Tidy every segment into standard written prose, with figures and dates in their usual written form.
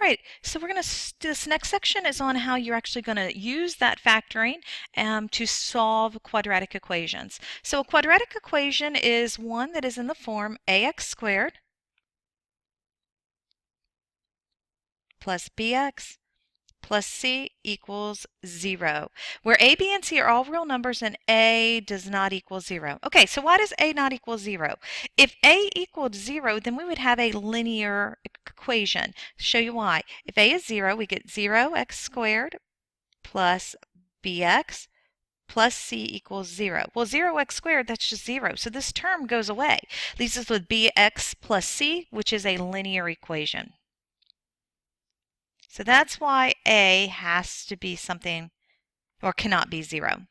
All right, so we're going to, this next section is on how you're actually going to use that factoring to solve quadratic equations. So a quadratic equation is one that is in the form ax squared plus bx plus c equals 0, where a, b, and c are all real numbers and a does not equal 0. Okay, so why does a not equal 0? If a equaled 0, then we would have a linear equation. Show you why. If a is 0, we get 0x squared plus bx plus c equals 0. Well, 0x squared, that's just 0, so this term goes away. Leaves us with bx plus c, which is a linear equation. So that's why a has to be something, or cannot be 0.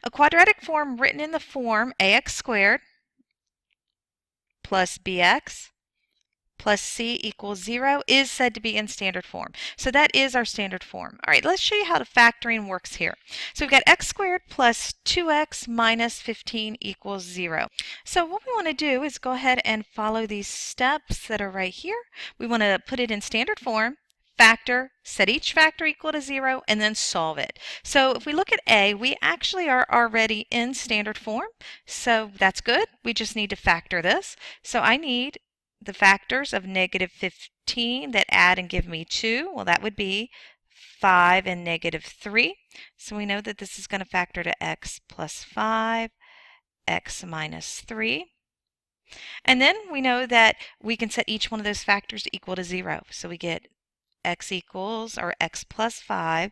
A quadratic form written in the form ax squared plus bx plus c equals 0 is said to be in standard form. So that is our standard form. All right, let's show you how the factoring works here. So we've got x squared plus 2x minus 15 equals 0. So what we want to do is go ahead and follow these steps that are right here. We want to put it in standard form, factor, set each factor equal to 0, and then solve it. So if we look at a, we actually are already in standard form, so that's good. We just need to factor this. So I need the factors of negative 15 that add and give me 2. Well, that would be 5 and negative 3. So we know that this is going to factor to x plus 5, x minus 3. And then we know that we can set each one of those factors to equal to 0. So we get x equals, or x plus 5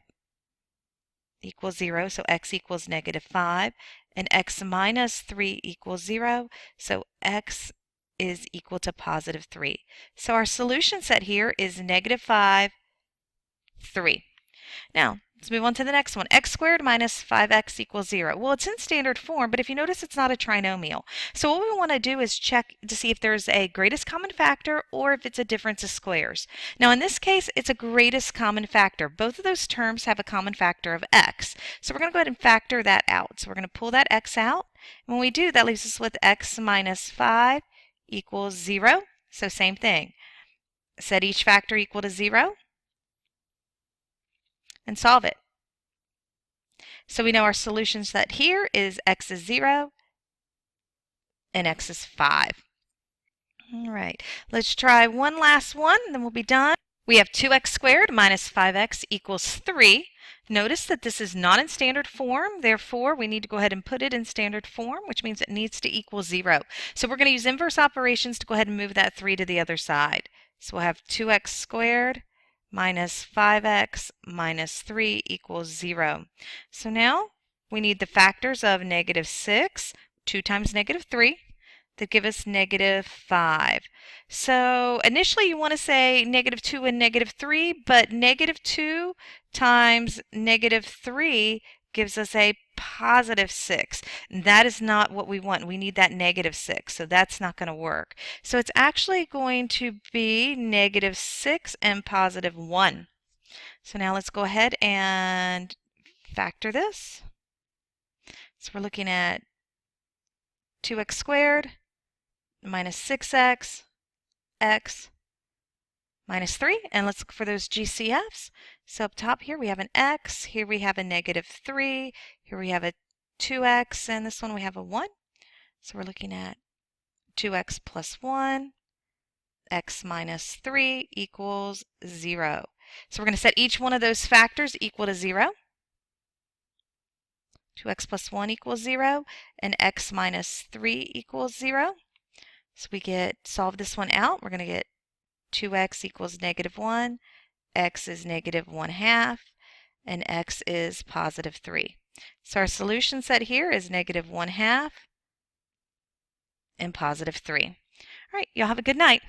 equals 0, so x equals negative 5, and x minus 3 equals 0, so x is equal to positive 3. So our solution set here is negative 5, 3. Now, let's move on to the next one. X squared minus 5x equals 0. Well, it's in standard form, but if you notice, it's not a trinomial. So what we want to do is check to see if there's a greatest common factor or if it's a difference of squares. Now, in this case, it's a greatest common factor. Both of those terms have a common factor of x. So we're going to go ahead and factor that out. So we're going to pull that x out. And when we do, that leaves us with x minus 5 equals 0. So same thing. Set each factor equal to 0. And solve it. So we know our solution set here is x is 0 and x is 5. All right, let's try one last one, then we'll be done. We have 2x squared minus 5x equals 3. Notice that this is not in standard form, therefore we need to go ahead and put it in standard form, which means it needs to equal 0. So we're going to use inverse operations to go ahead and move that 3 to the other side. So we'll have 2x squared minus 5x minus 3 equals 0. So now we need the factors of negative 6, 2 times negative 3, that give us negative 5. So initially you want to say negative 2 and negative 3, but negative 2 times negative 3 gives us a positive 6. That is not what we want. We need that negative 6, so that's not going to work. So it's actually going to be negative 6 and positive 1. So now let's go ahead and factor this. So we're looking at 2x squared minus 6x, x minus 3, and let's look for those GCFs. So up top here we have an x, here we have a negative 3, here we have a 2x, and this one we have a 1. So we're looking at 2x plus 1, x minus 3 equals 0. So we're going to set each one of those factors equal to 0. 2x plus 1 equals 0, and x minus 3 equals 0. So we solve this one out. We're going to get 2x equals negative 1, x is negative 1/2, and x is positive 3. So our solution set here is negative 1/2 and positive 3. All right, y'all have a good night.